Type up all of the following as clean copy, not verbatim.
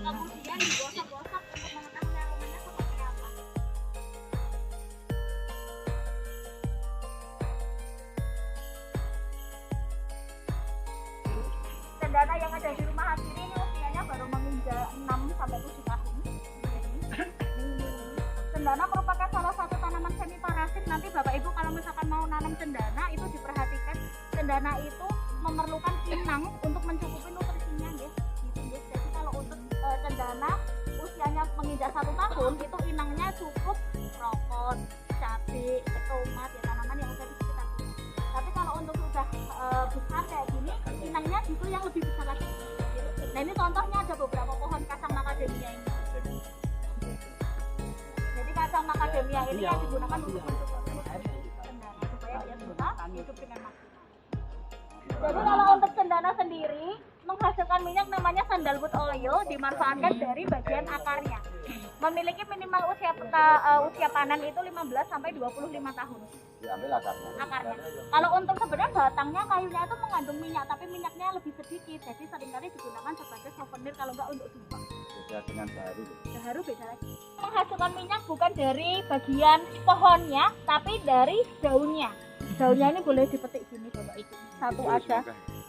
Kemudian digosok-gosok untuk mengetahui aromanya seperti apa. Cendana yang ada di rumah Hasiri ini usianya baru menginjak 6 sampai 7 tahun. Cendana merupakan salah satu tanaman semi parasit. Nanti Bapak Ibu kalau misalkan mau nanam cendana itu diperhatikan, cendana itu memerlukan inang untuk mencukupi nutrisinya, guys. Gitu, guys. Jadi kalau untuk cendana usianya menginjak 1 tahun itu inangnya cukup rokok, cabai, tomat, ya tanaman yang ada di sekitar kita. Tapi kalau untuk sudah besar kayak gini, inangnya justru yang lebih besar lagi. Nah ini contohnya ada beberapa pohon kacang macadamia ini. Jadi kacang macadamia ini yang digunakan untuk mencukupi cendana supaya dia bisa hidup dengan maksimal. Jadi kalau untuk cendana sendiri menghasilkan minyak namanya sandalwood oil, dimanfaatkan dari bagian akarnya. Memiliki minimal usia panen itu 15 sampai 25 tahun. Diambil Akarnya. Kalau untuk sebenarnya batangnya kayunya itu mengandung minyak, tapi minyaknya lebih sedikit. Jadi seringkali digunakan sebagai souvenir kalau enggak untuk dupa. Beda dengan baru. Baru beda lagi. Menghasilkan minyak bukan dari bagian pohonnya, tapi dari daunnya. Daunnya ini boleh dipetik gini Bapak Ibu. Satu aja.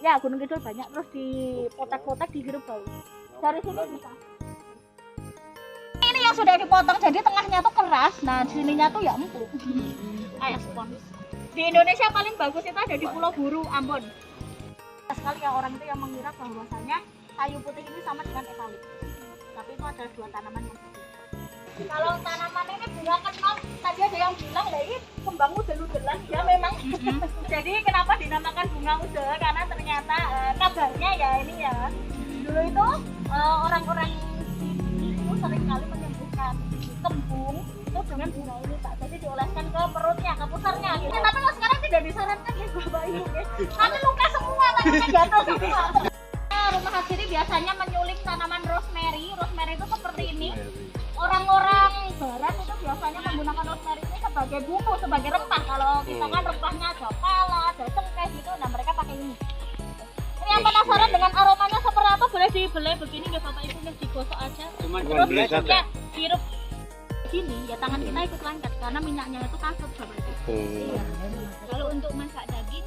Ya, Gunung Kidul banyak, terus dipotek-potek dihirup bau. Dari sini bisa. Ini yang sudah dipotong, jadi tengahnya tuh keras. Nah, sininya tuh ya empuk. Kayak spons. Di Indonesia paling bagus itu ada di Pulau Buru, Ambon. Sekali ya orang itu yang mengira bahwasanya kayu putih ini sama dengan eukaliptus. Tapi itu ada 2 tanaman yang berbeda. Kalau tanaman ini bunga kenop, tadi ada yang bilang lah ini kembang udel-udelan, ya memang. Jadi kenapa dinamakan bunga udel? Karena ternyata kabarnya ya ini ya. Dulu itu orang-orang itu sering kali menyembuhkan kembung itu dengan bunga ini Pak. Jadi dioleskan ke perutnya, ke pusarnya gitu. Tapi kalau sekarang tidak disarankan ya Bapak Ibu ya. Nanti luka semua, tangannya jatuh semua. Rumah Hasiri biasanya menyuling tanaman rosemary. Rosemary itu seperti ini. Orang-orang barat itu biasanya menggunakan rosemary ini sebagai bumbu, sebagai rempah. Kalau kita kan rempahnya ada pala, ada cengkeh gitu, nah mereka pakai ini. Ini yang penasaran dengan aromanya seperti apa, boleh dibeli begini ya Bapak Ibu, nih digosok aja. Terus ya hirup gini, ya tangan kita ikut lengket karena minyaknya itu kasut Bapak Ibu. Iya. Kalau untuk masak daging,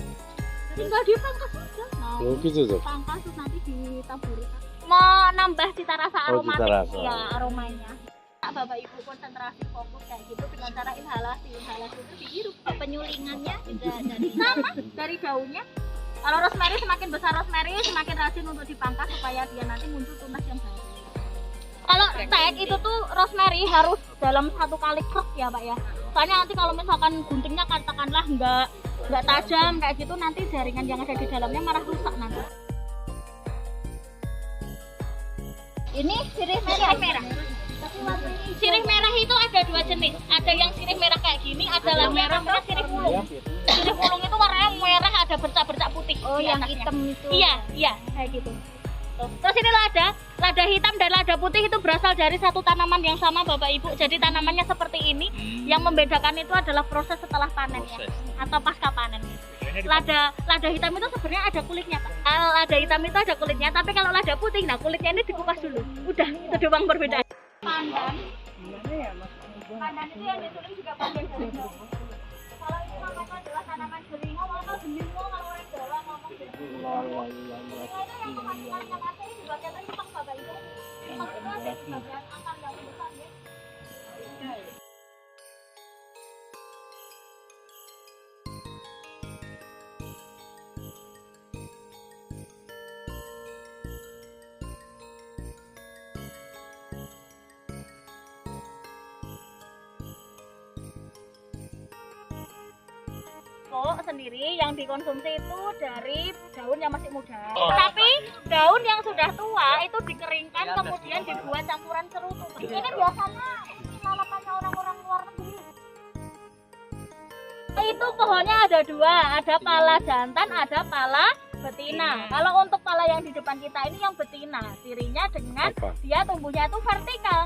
tinggal dipangkas saja. Nah, gitu tuh. pangkas terus nanti ditaburi. Mau nambah cita rasa aromatik, ya aromanya. Bapak Ibu konsentrasi fokus kayak gitu dengan cara inhalasi itu dihirup. Penyulingannya juga sama dari daunnya. Kalau rosemary semakin besar rosemary semakin rajin untuk dipangkas supaya dia nanti muncul tunas yang baru. Kalau tek itu tuh rosemary harus dalam 1 kali krek ya Pak ya. Soalnya nanti kalau misalkan guntingnya katakanlah nggak tajam kayak gitu, nanti jaringan yang ada di dalamnya malah rusak nanti. Ini sirih merah. Sirih merah itu ada 2 jenis. Ada yang sirih merah kayak gini, ada yang merah sirih pulung. Sirih pulung itu warnanya merah, ada bercak-bercak putih. Oh, yang hitam itu. Iya, kayak gitu. Terus ini lada hitam dan lada putih itu berasal dari satu tanaman yang sama Bapak Ibu. Jadi tanamannya seperti ini. Yang membedakan itu adalah proses setelah panennya atau pasca panen. Lada hitam itu sebenarnya ada kulitnya Pak. Lada hitam itu ada kulitnya, tapi kalau lada putih, nah kulitnya ini dikupas dulu. Udah, itu doang perbedaan. Pandan itu yang ditulis juga bagian dari daun. Kalau ini namanya adalah tanaman belingo atau belingo kalau orang Jawa ngomong belingo. Itu yang menghasilkan yang asli di bagian rempah Bapak Ibu. Rempah itu ada di bagian akar yang besar ya. Sendiri yang dikonsumsi itu dari daun yang masih muda. Tapi daun yang sudah tua itu dikeringkan kemudian dibuat campuran cerutu. Ini biasanya lalapannya orang-orang luar negeri. Itu pohonnya ada 2, ada pala jantan, ada pala betina. Kalau untuk pala yang di depan kita ini yang betina, cirinya dengan dia tumbuhnya itu vertikal.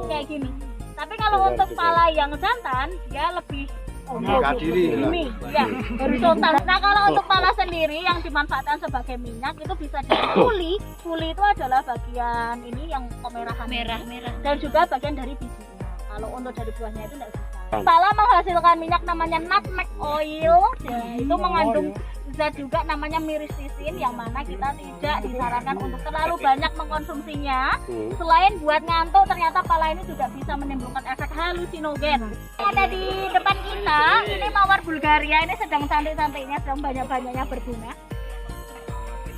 Kayak gini. Tapi kalau untuk pala yang jantan dia lebih Ini ya horizontal. Nah kalau untuk pala sendiri yang dimanfaatkan sebagai minyak itu bisa dari kuli. Kuli itu adalah bagian ini yang kemerahan merah dan juga bagian dari bijinya. Kalau untuk dari buahnya itu tidak bisa. Pala menghasilkan minyak namanya nutmeg oil, ya, itu mengandung zat juga namanya myristicin yang mana kita tidak disarankan untuk terlalu banyak mengkonsumsinya. Selain buat ngantuk, ternyata pala ini juga bisa menimbulkan efek halusinogen. Ada di depan kita, ini mawar Bulgaria, ini sedang cantik-cantiknya, sedang banyak-banyaknya berbunga.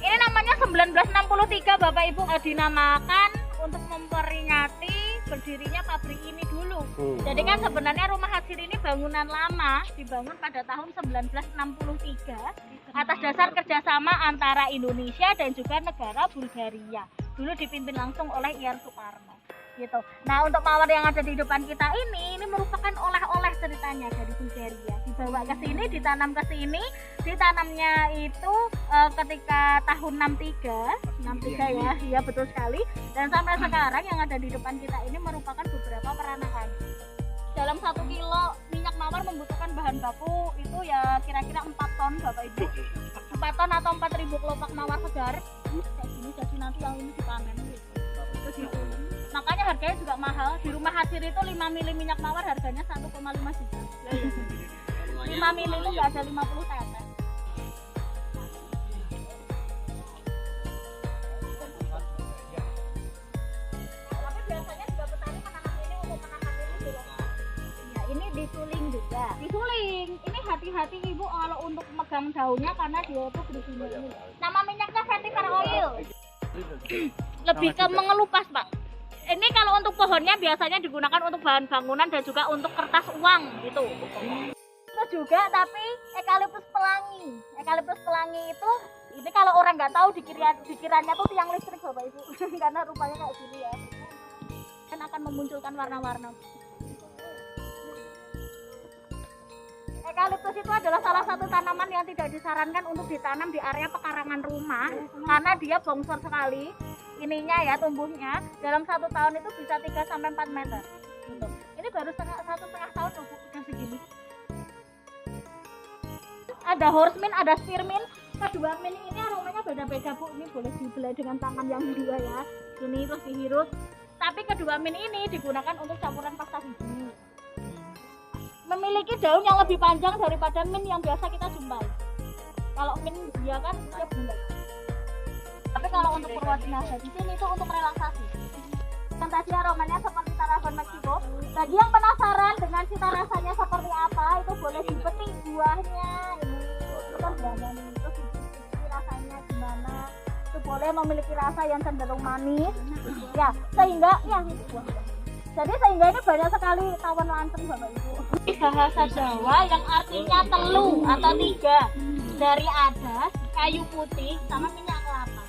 Ini namanya 1963 Bapak Ibu, dinamakan untuk memperingati berdirinya pabrik ini dulu. Jadi kan sebenarnya rumah hasil ini bangunan lama, dibangun pada tahun 1963 atas dasar kerjasama antara Indonesia dan juga negara Bulgaria. Dulu dipimpin langsung oleh Ian Soekarno. Gitu. Nah untuk mawar yang ada di depan kita ini merupakan oleh-oleh ceritanya dari Bulgaria. Dibawa ke sini, ditanam ke sini, ditanamnya itu ketika tahun 63 ya, iya betul sekali. Dan sampai sekarang yang ada di depan kita ini merupakan beberapa peranakan. Dalam 1 kilo minyak mawar membutuhkan bahan baku itu ya kira-kira 4 ton Bapak Ibu. 4 ton atau 4.000 kelopak mawar segar. Kayak gini, jadi nanti yang ini dipanen gitu. Terus makanya harganya juga mahal. Di rumah hasil itu 5 mili minyak mawar harganya 1,5 juta. 5 mili itu nggak ada 50 tetes. Tapi biasanya juga petani menanam ini untuk menanam ini juga. Ya ini disuling juga. Disuling. Ini hati-hati Ibu kalau untuk megang daunnya karena dia itu berisinya ini. Nama minyaknya vetiver oil. Lebih ke mengelupas Pak. Ini kalau untuk pohonnya biasanya digunakan untuk bahan bangunan dan juga untuk kertas uang gitu. Itu juga tapi eukaliptus pelangi. Eukaliptus pelangi itu ini kalau orang nggak tahu dikiranya tuh tiang listrik Bapak Ibu karena rupanya kayak gini ya. Kan akan memunculkan warna-warna. Eukaliptus itu adalah salah satu tanaman yang tidak disarankan untuk ditanam di area pekarangan rumah karena dia bongsor sekali. Ininya ya tumbuhnya dalam 1 tahun itu bisa 3-4 meter gitu. Ini baru 1,5 tahun udah segini. Ada horsemin, ada spearmint. Kedua mint ini aromanya beda-beda Bu. Ini boleh dibelai dengan tangan yang dua ya. Ini terus dihirup. Tapi kedua mint ini digunakan untuk campuran pasta biji. Memiliki daun yang lebih panjang daripada mint yang biasa kita jumpai. Kalau mint dia kan dia bulat. Tapi kalau untuk berwajibnya di sini itu untuk relaksasi. Yang tadi aromanya seperti taragon Meksiko. Bagi yang penasaran dengan cita rasanya seperti apa, itu boleh dipetik buahnya. Ini terus rasanya gimana? Itu boleh memiliki rasa yang cenderung manis. Ya, sehingga ya jadi sehingga ini banyak sekali tawon lanceng Bapak Ibu. Bahasa Jawa yang artinya telu atau 3 dari adas, kayu putih sama minyak kelapa.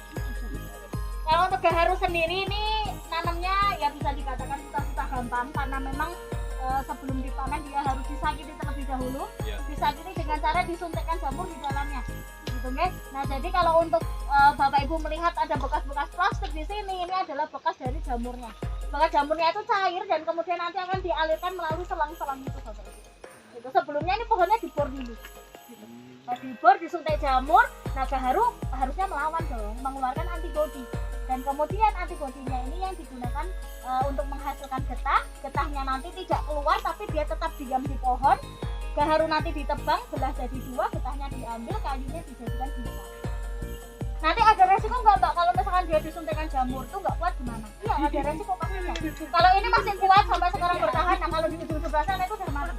Kalau untuk gaharu sendiri ini nanamnya ya bisa dikatakan susah-susah gampang karena memang sebelum dipanen dia harus disakiti terlebih dahulu. Disakiti dengan cara disuntikkan jamur di dalamnya. Gitu guys. Nah, jadi kalau untuk Bapak Ibu melihat ada bekas-bekas plastik di sini, ini adalah bekas dari jamurnya. Bekas jamurnya itu cair dan kemudian nanti akan dialirkan melalui selang-selang itu Bapak Ibu. Gitu. Sebelumnya ini pohonnya dibor dulu. Gitu. Nah, dibor disuntik jamur, nah gaharu harusnya melawan dong, mengeluarkan antibodi. Dan kemudian antibodinya ini yang digunakan untuk menghasilkan getah. Getahnya nanti tidak keluar tapi dia tetap diam di pohon. Gaharu nanti ditebang, belah jadi 2, getahnya diambil, kayunya dijadikan bisa. Nanti ada resiko nggak Mbak kalau misalkan dia disuntikan jamur tuh nggak kuat gimana? Iya ada resiko pastinya. Kalau ini masih kuat sampai sekarang bertahan, nah kalau di ujung sebelah sana itu udah mati.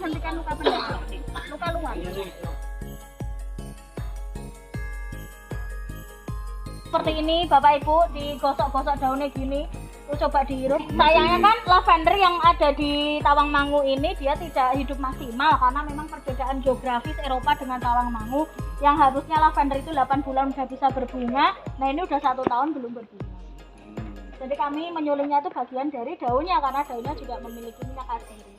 Hentikan luka benda, luka luar. Seperti ini Bapak Ibu, digosok-gosok daunnya gini, coba dihirup. Sayangnya kan lavender yang ada di Tawangmangu ini dia tidak hidup maksimal karena memang perbedaan geografis Eropa dengan Tawangmangu yang harusnya lavender itu 8 bulan sudah bisa berbunga. Nah ini udah 1 tahun belum berbunga. Jadi kami menyulingnya itu bagian dari daunnya karena daunnya juga memiliki minyak khas sendiri.